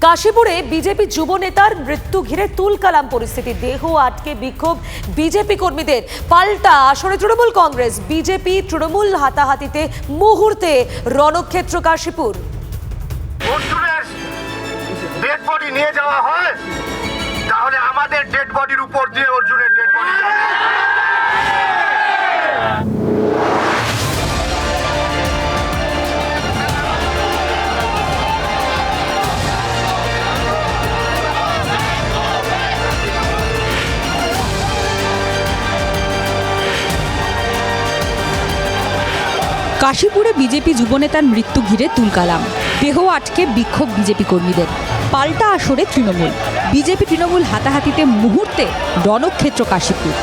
কাশীপুরে BJP যুব নেতার মৃত্যু ঘিরে তুলকালাম পরিস্থিতি। দেহ আটকে বিক্ষোভ বিজেপি কর্মীদের। পাল্টা আসরে তৃণমূল কংগ্রেস বিজেপি তৃণমূল হাতাহাতিতে মুহূর্তে রণক্ষেত্র কাশীপুর। অর্জুনের ডেড বডি নিয়ে যাওয়া হয়, তাহলে আমাদের ডেড বডির উপর দিয়ে অর্জুনের ডেড বডি কাশীপুরে বিজেপি যুবনেতার মৃত্যু ঘিরে তুলকালাম। দেহ আটকে বিক্ষোভ বিজেপি কর্মীদের। পাল্টা আসরে তৃণমূল বিজেপি তৃণমূল হাতাহাতিতে মুহূর্তে রণক্ষেত্র কাশীপুর।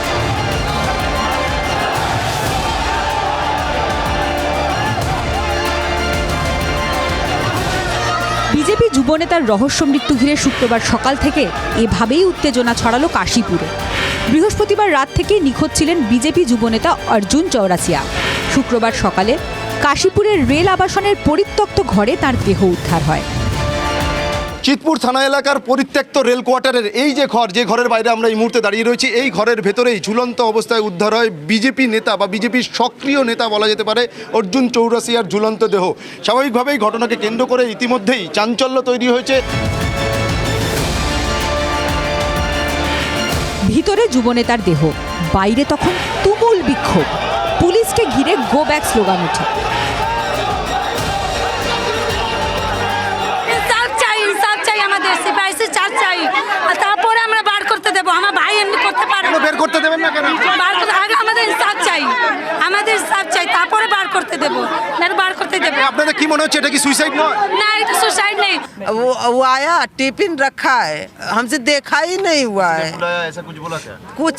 বিজেপি যুবনেতার রহস্য মৃত্যু ঘিরে শুক্রবার সকাল থেকে এভাবেই উত্তেজনা ছড়ালো কাশীপুরে। বৃহস্পতিবার রাত থেকেই নিখোঁজ ছিলেন বিজেপি যুবনেতা অর্জুন চৌরাসিয়া। শুক্রবার সকালে কাশীপুরের রেল আবাসনের পরিত্যক্ত ঘরে তার দেহ উদ্ধার হয়। চিতপুর থানা এলাকার পরিত্যক্ত রেল কোয়ার্টারের এই যে ঘর, যে ঘরের বাইরে আমরা এই মুহূর্তে দাঁড়িয়ে রয়েছি, এই ঘরের ভেতরেই ঝুলন্ত অবস্থায় উদ্ধার হয় বিজেপি নেতা বা বিজেপির সক্রিয় নেতা বলা যেতে পারে অর্জুন চৌরাসিয়ার ঝুলন্ত দেহ। স্বাভাবিকভাবেই ঘটনাকে কেন্দ্র করে ইতিমধ্যেই চাঞ্চল্য তৈরি হয়েছে। ভিতরে যুবনেতার দেহ, বাইরে তখন তুমুল বিক্ষোভ। পুলিশকে ঘিরে গো ব্যাক স্লোগান ওঠে। তারপরে আমরা বার করতে দেবো। আমার ভাই এমনি করতে পারে না। বের করতে দেবেন না কেন? বার করতে আগে আমাদের ইনসাফ চাই, আমাদের ইনসাফ চাই, তারপরে বার করতে দেবো। না বার করতে দেবো। আপনাদের কি মনে হচ্ছে এটা কি সুইসাইড নয়? না, এটা सुसाइड नहीं। वो आया टिफिन रखा है, हमसे देखा ही नहीं हुआ है। ऐसा कुछ बोला क्या? कुछ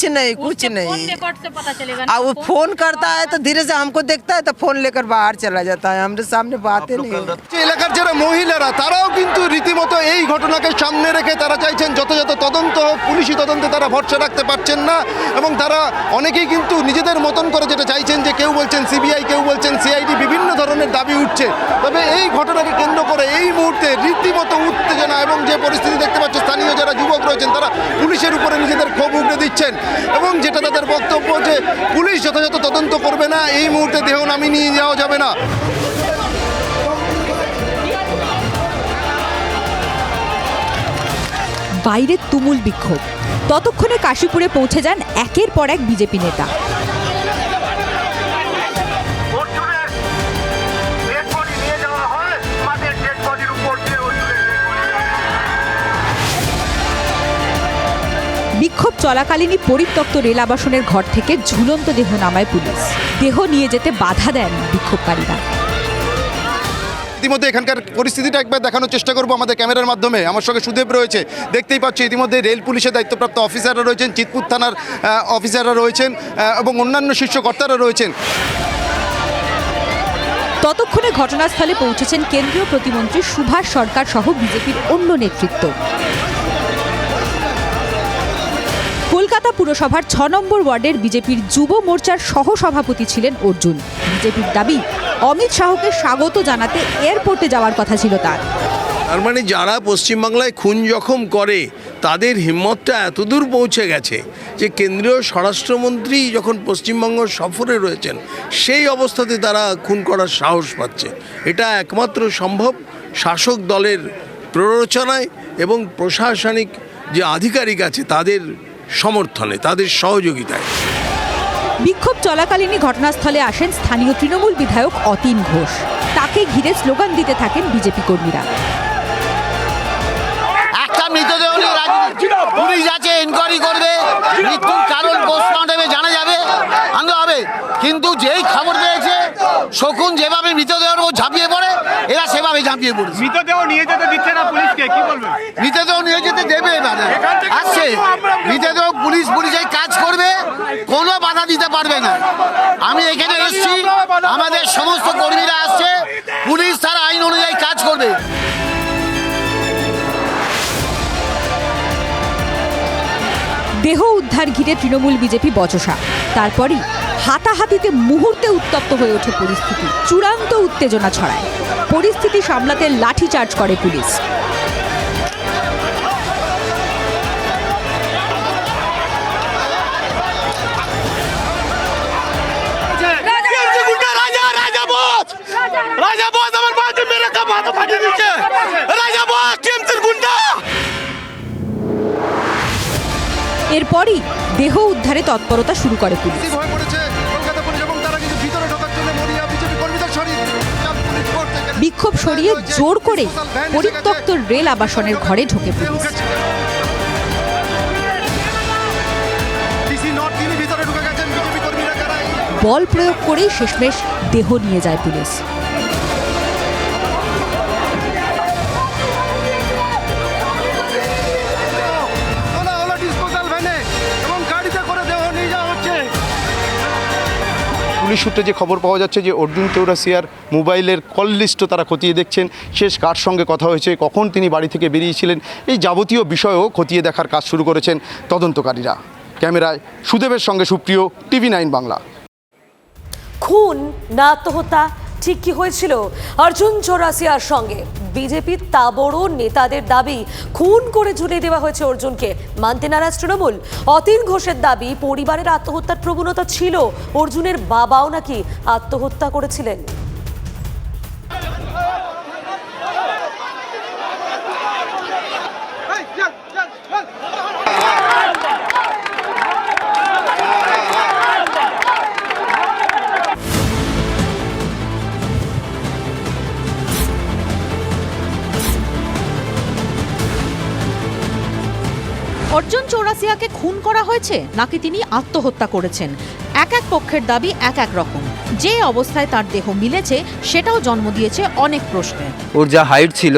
नहीं रिकॉर्ड से पता चलेगा। और वो फोन करता है तो धीरे से हमको देखता है तो फोन लेकर बाहर चला जाता है, हमारे सामने बातें नहीं होती। এলাকার যারা মহিলারা তারাও কিন্তু রীতিমতো এই ঘটনাকে সামনে রেখে তারা চাইছেন যথাযথ তদন্ত হোক। পুলিশি তদন্তে তারা ভরসা রাখতে পারছেন না এবং তারা অনেকেই কিন্তু নিজেদের মতন করে যেটা চাইছেন, যে কেউ বলছেন সিবিআই, কেউ বলছেন সিআইডি, বিভিন্ন ধরনের দাবি উঠছে। তবে এই ঘটনাকে কেন্দ্র করে এই মুহূর্তে রীতিমতো উত্তেজনা এবং যে পরিস্থিতি দেখতে পাচ্ছে, স্থানীয় যারা যুবক রয়েছেন তারা পুলিশের উপরে নিজেদের ক্ষোভ উগড়ে দিচ্ছেন এবং যেটা তাদের বক্তব্য যে পুলিশ যথাযথ তদন্ত করবে না, এই মুহূর্তে দেহ নামিয়ে নিয়ে যাওয়া যাবে না। বাইরে তুমুল বিক্ষোভ। ততক্ষণে কাশীপুরে পৌঁছে যান একের পর এক বিজেপি নেতা। অর্জুনের ডেড বডি নিয়ে যাওয়া হয়, আমাদের ডেড বডির উপর দিয়ে অর্জুনের ডেড বডি। বিক্ষোভ চলাকালীনই পরিত্যক্ত রেল আবাসনের ঘর থেকে ঝুলন্ত দেহ নামায় পুলিশ। দেহ নিয়ে যেতে বাধা দেন বিক্ষোভকারীরা। ইতিমধ্যে এখানকার পরিস্থিতিটা একবার দেখানোর চেষ্টা করবো আমাদের ক্যামেরার মাধ্যমে। আমার সঙ্গে সুদেব রয়েছে, দেখতেই পাচ্ছি ইতিমধ্যে রেল পুলিশের দায়িত্বপ্রাপ্ত অফিসাররা রয়েছেন, চিতপুর থানার অফিসাররা রয়েছেন এবং অন্যান্য শীর্ষকর্তারা রয়েছেন। ততক্ষণে ঘটনাস্থলে পৌঁছেছেন কেন্দ্রীয় প্রতিমন্ত্রী সুভাষ সরকার সহ বিজেপির অন্য নেতৃত্ব। কলকাতা পুরসভার ৬ নম্বর ওয়ার্ডের বিজেপির যুব মোর্চার সহ সভাপতি ছিলেন অর্জুন। বিজেপির দাবি, অমিত শাহকে স্বাগত জানাতে এয়ারপোর্টে যাওয়ার কথা ছিল তার। তার মানে যারা পশ্চিমবাংলায় খুন জখম করে তাদের হিম্মতটা এতদূর পৌঁছে গেছে যে কেন্দ্রীয় স্বরাষ্ট্রমন্ত্রী যখন পশ্চিমবঙ্গ সফরে রয়েছেন সেই অবস্থাতে তারা খুন করার সাহস পাচ্ছে। এটা একমাত্র সম্ভব শাসক দলের প্ররোচনায় এবং প্রশাসনিক যে আধিকারিক আছে তাদের সমর্থনে, তাদের সহযোগিতায়। বিক্ষোভ চলাকালীনই ঘটনাস্থলে আসেন স্থানীয় তৃণমূল বিধায়ক অতীন ঘোষ। তাকে ঘিরে স্লোগান দিতে থাকেন বিজেপি কর্মীরা। একটা মৃতদেহ নিয়ে রাজনীতি, পুলিশ আছে, ইনকোয়ারি করবে, মৃত্যুর কারণ পোস্টমর্টমে জানা যাবে, আনন্দ হবে। কিন্তু যেই খবর পেয়েছে শকুন যেভাবে মৃতদেহের উপর ঝাঁপিয়ে পড়ে, এরা সেভাবে ঝাঁপিয়ে পড়েছে। মৃতদেহ নিয়ে যেতে দিচ্ছে না পুলিশকে, কি বলবেন? মৃতদেহ নিয়ে যেতে দেবে না, আসছে মৃতদেহ, পুলিশ এই কাজ করবে, কোনো বাধা দিতে পারবে না। আমি এখানে এসেছি, আমাদের সমস্ত কর্মীরা আসছে, পুলিশ তার আইন অনুযায়ী কাজ করবে। দেহ উদ্ধার ঘিরে তৃণমূল বিজেপি বচসা। তারপরই হাতাহাতিতে মুহূর্তে উত্তপ্ত হয়ে ওঠে পরিস্থিতি। চূড়ান্ত উত্তেজনা ছড়ায়। পরিস্থিতি সামলাতে লাঠিচার্জ করে পুলিশ। এরপরই দেহ উদ্ধারে তৎপরতা শুরু করে পুলিশ। অ্যাক্টিভ হয়ে পড়েছে কলকাতা পুলিশ এবং তারা কিন্তু ভিতরে ঢোকার জন্য মরিয়া বিজেপি কর্মীদের সরিয়ে পুলিশ ফোর্স এখানে বিক্ষোভ সরিয়ে জোর করে পরিত্যক্ত রেল আবাসনের ঘরে ঢোকে পুলিশ। ডিসি নর্থ তিনি ভিতরে ঢুকে গেছেন বিজেপি কর্মীরা যারা বল প্রয়োগ করেই শেষমেশ দেহ নিয়ে যায় পুলিশ। পুলিশ সূত্রে যে খবর পাওয়া যাচ্ছে যে অর্জুন চৌরাসিয়ার মোবাইলের কল লিস্টও তারা খতিয়ে দেখছেন, শেষ কার সঙ্গে কথা হয়েছে, কখন তিনি বাড়ি থেকে বেরিয়েছিলেন, এই যাবতীয় বিষয়ও খতিয়ে দেখার কাজ শুরু করেছেন তদন্তকারীরা। ক্যামেরায় সুদেবের সঙ্গে সুপ্রিয়, TV9 বাংলা। খুন না আত্মহত্যা, ঠিক কি হয়েছিল অর্জুন চৌরাসিয়ার সঙ্গে? বিজেপির তাবড় নেতাদের দাবি খুন করে ঝুলিয়ে দেওয়া হয়েছে অর্জুনকে, মানতে নারাজ তৃণমূল। অতীন ঘোষের দাবি পরিবারের আত্মহত্যার প্রবণতা ছিল, অর্জুনের বাবাও নাকি আত্মহত্যা করেছিলেন। অর্জুন চৌরাসিয়াকে খুন করা হয়েছে নাকি তিনি আত্মহত্যা করেছেন, এক এক পক্ষের দাবি এক এক রকম। যে অবস্থায় তার দেহ মিলেছে সেটাও জন্ম দিয়েছে অনেক প্রশ্নের। ওর যা হাইট ছিল,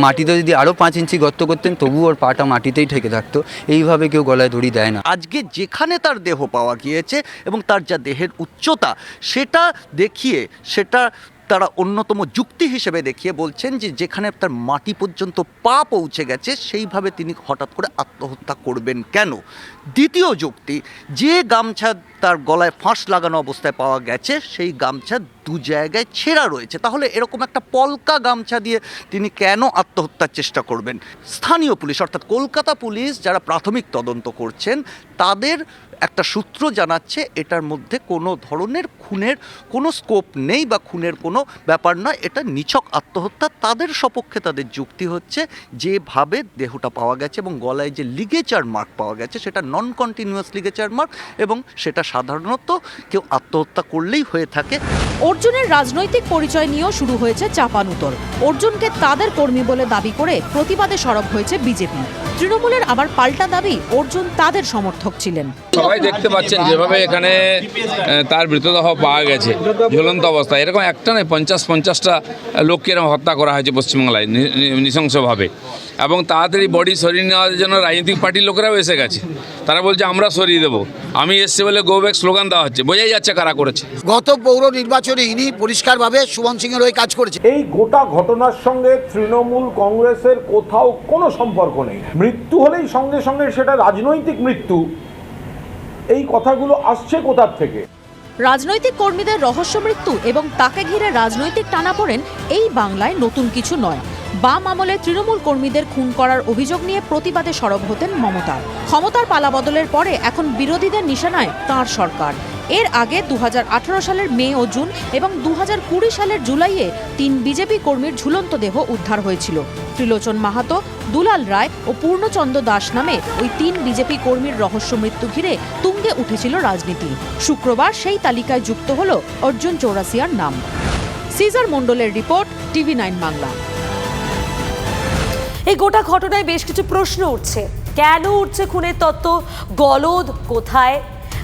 মাটিতে যদি আরও 5 ইঞ্চি গর্ত করতেন তবু ওর পাটা মাটিতেই ঠেকে থাকতো। এইভাবে কেউ গলায় দড়ি দেয় না। আজকে যেখানে তার দেহ পাওয়া গিয়েছে এবং তার যা দেহের উচ্চতা সেটা দেখিয়ে, সেটা তারা অন্যতম যুক্তি হিসেবে দেখিয়ে বলছেন যে যেখানে তার মাটি পর্যন্ত পা পৌঁছে গেছে সেইভাবে তিনি হঠাৎ করে আত্মহত্যা করবেন কেন। দ্বিতীয় যুক্তি, যে গামছা তার গলায় ফাঁস লাগানো অবস্থায় পাওয়া গেছে সেই গামছা 2 জায়গায় ছেঁড়া রয়েছে, তাহলে এরকম একটা পলকা গামছা দিয়ে তিনি কেন আত্মহত্যার চেষ্টা করবেন? স্থানীয় পুলিশ অর্থাৎ কলকাতা পুলিশ যারা প্রাথমিক তদন্ত করছেন তাদের একটা সূত্র জানাচ্ছে এটার মধ্যে কোনো ধরনের খুনের কোনো স্কোপ নেই বা খুনের কোনো ব্যাপার নয়, এটা নিছক আত্মহত্যা। তাদের সপক্ষে তাদের যুক্তি হচ্ছে যেভাবে দেহটা পাওয়া গেছে এবং গলায় যে লিগেচার মার্ক পাওয়া গেছে সেটা নন কন্টিনিউয়াস লিগেচার মার্ক এবং সেটা সাধারণত কেউ আত্মহত্যা করলেই হয়ে থাকে। অর্জুনের রাজনৈতিক পরিচয় নিয়েও শুরু হয়েছে চাপানুতর। অর্জুনকে তাদের কর্মী বলে দাবি করে প্রতিবাদে সরব হয়েছে বিজেপি। তৃণমূলের আবার পাল্টা দাবি অর্জুন তাদের সমর্থক ছিলেন। সবাই দেখতে পাচ্ছেন যেভাবে এখানে তার মৃতদেহ পাওয়া গেছে ঝুলন্ত অবস্থায়, এরকম একটা নয় 50-50টা লোককে এরকম হত্যা করা হয়েছে পশ্চিমবাংলায় নৃশংসভাবে। এবং তাড়াতাড়ি বডি সরিয়ে নেওয়ার জন্য রাজনৈতিক পার্টির লোকেরাও এসে গেছে, তারা বলছে আমরা সরিয়ে দেবো, আমি এসছে বলে গো ব্যাক স্লোগান দেওয়া হচ্ছে, বোঝাই যাচ্ছে কারা করেছে। গত পৌর নির্বাচনে ইনি পরিষ্কারভাবে সুমন সিংয়ের হয়ে কাজ করেছে। এই গোটা ঘটনার সঙ্গে তৃণমূল কংগ্রেসের কোথাও কোনো সম্পর্ক নেই। মৃত্যু হলেই সঙ্গে সঙ্গে সেটা রাজনৈতিক মৃত্যু, এই কথাগুলো আসছে কোথার থেকে? রাজনৈতিক কর্মীদের রহস্য মৃত্যু এবং তাকে ঘিরে রাজনৈতিক টানাপোড়েন এই বাংলায় নতুন কিছু নয়। বাম আমলে তৃণমূল কর্মীদের খুন করার অভিযোগ নিয়ে প্রতিবাদে সরব হতেন মমতা। ক্ষমতার পালাবদলের পরে এখন বিরোধীদের নিশানায় তাঁর সরকার। এর আগে 2018 সালের মে ও জুন এবং 2020 সালের জুলাইয়ে 3 বিজেপি কর্মীর ঝুলন্ত দেহ উদ্ধার হয়েছিল। ত্রিলোচন মাহাতো, দুলাল রায় ও পূর্ণচন্দ্র দাস নামে ওই 3 বিজেপি কর্মীর রহস্য মৃত্যু ঘিরে তুঙ্গে উঠেছিল রাজনীতি। শুক্রবার সেই তালিকায় যুক্ত হল অর্জুন চৌরাসিয়ার নাম। সিজার মণ্ডলের রিপোর্ট, TV9 বাংলা। এই গোটা ঘটনায় বেশ কিছু প্রশ্ন উঠছে। কেন উঠছে খুনের তত্ত্ব? গলদ কোথায়?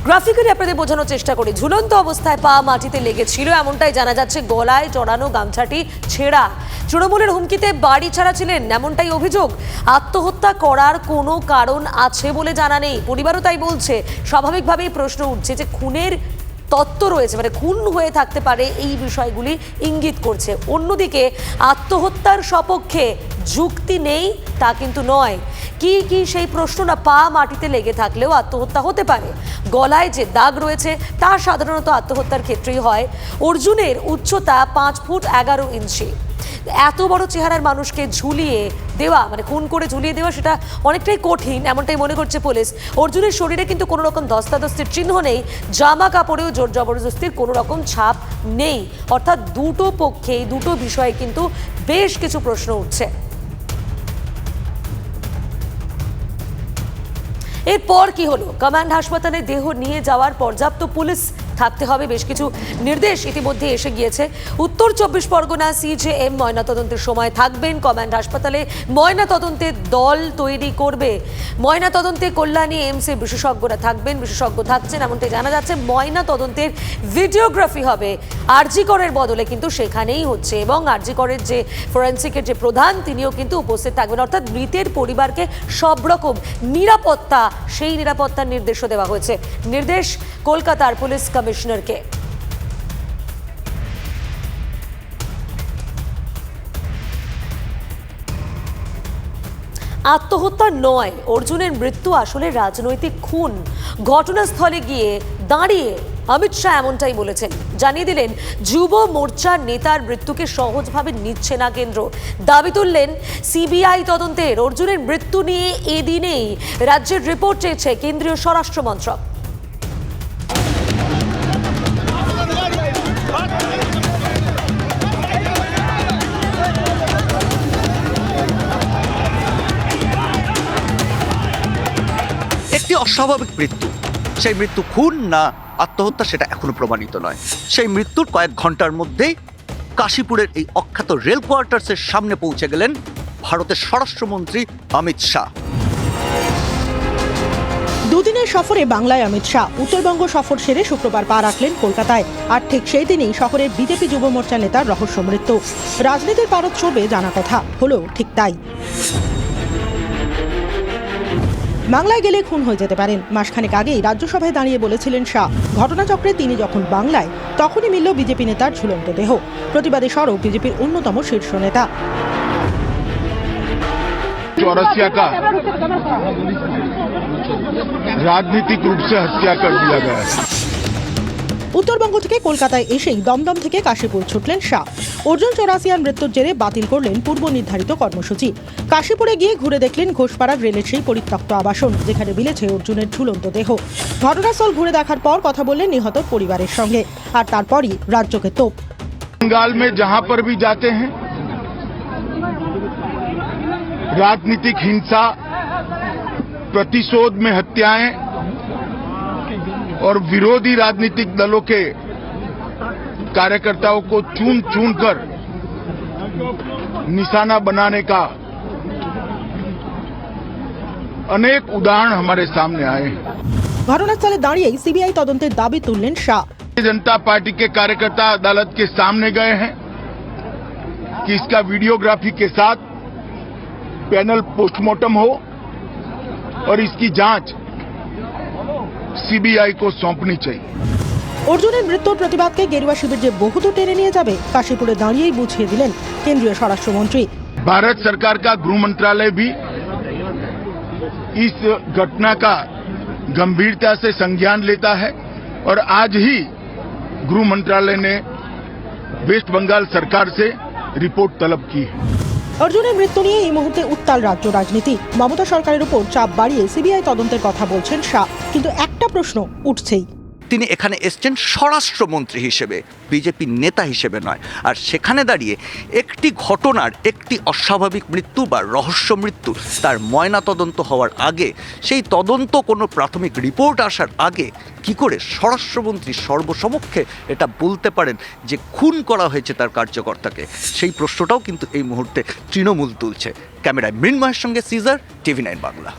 গ্রাফিক্যালি আপনাদের বোঝানোর চেষ্টা করি। ঝুলন্ত অবস্থায় পা মাটিতে লেগেছিল এমনটাই জানা যাচ্ছে। গলায় জড়ানো গামছাটি ছেঁড়া। তৃণমূলের হুমকিতে বাড়ি ছাড়া ছিলেন এমনটাই অভিযোগ। আত্মহত্যা করার কোনো কারণ আছে বলে জানা নেই, পরিবারও তাই বলছে। স্বাভাবিকভাবেই প্রশ্ন উঠছে যে খুনের তত্ত্ব রয়েছে, মানে খুন হয়ে থাকতে পারে, এই বিষয়গুলি ইঙ্গিত করছে। অন্যদিকে আত্মহত্যার সপক্ষে যুক্তি নেই তা কিন্তু নয়। কি কি সেই প্রশ্ন না? পা মাটিতে লেগে থাকলেও আত্মহত্যা হতে পারে। গলায় যে দাগ রয়েছে তা সাধারণত আত্মহত্যার ক্ষেত্রেই হয়। অর্জুনের উচ্চতা 5 ফুট 11 ইঞ্চি। এত বড় চেহারার মানুষকে ঝুলিয়ে দেওয়া, মানে খুন করে ঝুলিয়ে দেওয়া, সেটা অনেকটাই কঠিন এমনটাই মনে করছে পুলিশ। অর্জুনের শরীরে কিন্তু কোনো রকম ধস্তাধস্তির চিহ্ন নেই, জামা কাপড়েও জোর জবরদস্তির কোনো রকম ছাপ নেই। অর্থাৎ দুটো পক্ষেই দুটো বিষয়ে কিন্তু বেশ কিছু প্রশ্ন উঠছে। এরপর কি হলো? কমান্ড হাসপাতালে দেহ নিয়ে যাওয়ার পর্যাপ্ত পুলিশ থাকতে হবে, বেশ কিছু নির্দেশ ইতিমধ্যে এসে গিয়েছে। উত্তর 24 পরগনা সিজেএম ময়নাতদন্তের সময় থাকবেন কমান্ড হাসপাতালে, ময়নাতদন্তের দল তৈরি করবে। ময়নাতদন্তে কল্যাণী এমসে বিশেষজ্ঞরা থাকবেন, বিশেষজ্ঞ থাকছেন এমনটাই জানা যাচ্ছে। ময়নাতদন্তের ভিডিওগ্রাফি হবে আরজি করের বদলে, কিন্তু সেখানেই হচ্ছে, এবং আরজি করের যে ফরেন্সিকের যে প্রধান তিনিও কিন্তু উপস্থিত থাকবেন। অর্থাৎ মৃতের পরিবারকে সব রকম নিরাপত্তা, সেই নিরাপত্তার নির্দেশও দেওয়া হয়েছে। নির্দেশ কলকাতার পুলিশ কমিশনারকে। আত্মহত্যা নয়, অর্জুনের মৃত্যু আসলে রাজনৈতিক খুন। ঘটনাস্থলে গিয়ে দাঁড়িয়ে অমিত শাহ এমনটাই বলেছেন, জানিয়ে দিলেন যুব মোর্চার নেতার মৃত্যুকে সহজভাবে নিচ্ছে না কেন্দ্র। দাবি তুললেন সিবিআই তদন্তের। অর্জুনের মৃত্যু নিয়ে এদিনেই রাজ্যের রিপোর্ট চেয়েছে কেন্দ্রীয় স্বরাষ্ট্র মন্ত্রক। একটি অস্বাভাবিক মৃত্যু, সেই মৃত্যু খুন না আত্মহত্যা সেটা এখনো প্রমাণিত নয়। সেই মৃত্যুর কয়েক ঘন্টার মধ্যেই কাশীপুরের এই অখ্যাত রেল কোয়ার্টার্সের সামনে পৌঁছে গেলেন ভারতের স্বরাষ্ট্রমন্ত্রী অমিত শাহ। দুদিনের সফরে বাংলায় অমিত শাহ উত্তরবঙ্গ সফর সেরে শুক্রবার পা রাখলেন কলকাতায়। আর ঠিক সেই দিনই শহরের বিজেপি যুব মোর্চা নেতার রহস্য মৃত্যু। রাজনীতির পারদ চড়বে জানা কথা, হলো ঠিক তাই। বাংলায় গেলে খুন হয়ে যেতে পারেন, মাসখানেক আগেই রাজ্যসভায় দাঁড়িয়ে বলেছিলেন শাহ। ঘটনাচক্রে তিনি যখন বাংলায়, তখনই মিলল বিজেপি নেতার ঝুলন্ত দেহ। প্রতিবাদে সরব বিজেপির অন্যতম শীর্ষ নেতা। चौरसिया का राजनीतिक रूप से हत्या कर दिया गया है। উত্তরবঙ্গ থেকে কলকাতায় এসেই দমদম থেকে কাশীপুর ছুটলেন শাহ। অর্জুন চৌরাসিয়ার মৃত্যুর জেরে বাতিল করলেন পূর্ব নির্ধারিত কর্মসূচি। কাশীপুরে গিয়ে ঘুরে দেখলেন ঘোষপাড়ার রেলের সেই পরিত্যক্ত আবাসন, যেখানে মিলেছে অর্জুনের ঝুলন্ত দেহ। ঘটনাস্থল ঘুরে দেখার পর কথা বললেন নিহত পরিবারের সঙ্গে, আর তারপরই রাজ্যকে তোপ। बंगाल में जहां पर भी जाते हैं राजनीतिक हिंसा, प्रतिशोध में हत्याएं और विरोधी राजनीतिक दलों के कार्यकर्ताओं को चुन चुन कर निशाना बनाने का अनेक उदाहरण हमारे सामने आए हैं। ঘটনাস্থলে দাঁড়িয়েই সিবিআই তদন্তের দাবি তুললেন শাহ। जनता पार्टी के कार्यकर्ता अदालत के सामने गए हैं कि इसका वीडियोग्राफी के साथ पैनल पोस्टमार्टम हो और इसकी जांच सीबीआई को सौंपनी चाहिए। অর্জুনের মৃত্যুর প্রতিবাদকে গেরুয়া শিবির যে বহুদূর টেনে নিয়ে যাবে, কাশীপুরে দাঁড়িয়েই বুঝিয়ে দিলেন কেন্দ্রীয় স্বরাষ্ট্রমন্ত্রী। भारत सरकार का गृह मंत्रालय भी इस घटना का गंभीरता से संज्ञान लेता है और आज ही गृह मंत्रालय ने वेस्ट बंगाल सरकार से रिपोर्ट तलब की है। অর্জুনের মৃত্যু নিয়ে এই মুহূর্তে উত্তাল রাজ্য রাজনীতি। মমতা সরকারের উপর চাপ বাড়িয়ে সিবিআই তদন্তের কথা বলছেন শাহ, কিন্তু একটা প্রশ্ন উঠছেই। তিনি এখানে এসছেন স্বরাষ্ট্রমন্ত্রী হিসেবে, বিজেপি নেতা হিসেবে নয়। আর সেখানে দাঁড়িয়ে একটি ঘটনার, একটি অস্বাভাবিক মৃত্যু বা রহস্য মৃত্যু, তার ময়না তদন্ত হওয়ার আগে, সেই তদন্ত কোনো প্রাথমিক রিপোর্ট আসার আগে কি করে স্বরাষ্ট্রমন্ত্রী সর্বসমক্ষে এটা বলতে পারেন যে খুন করা হয়েছে তার কার্যকর্তাকে? সেই প্রশ্নটাও কিন্তু এই মুহূর্তে তৃণমূল তুলছে। ক্যামেরায় মৃন্ময়ের সঙ্গে সিজার, TV9 বাংলা।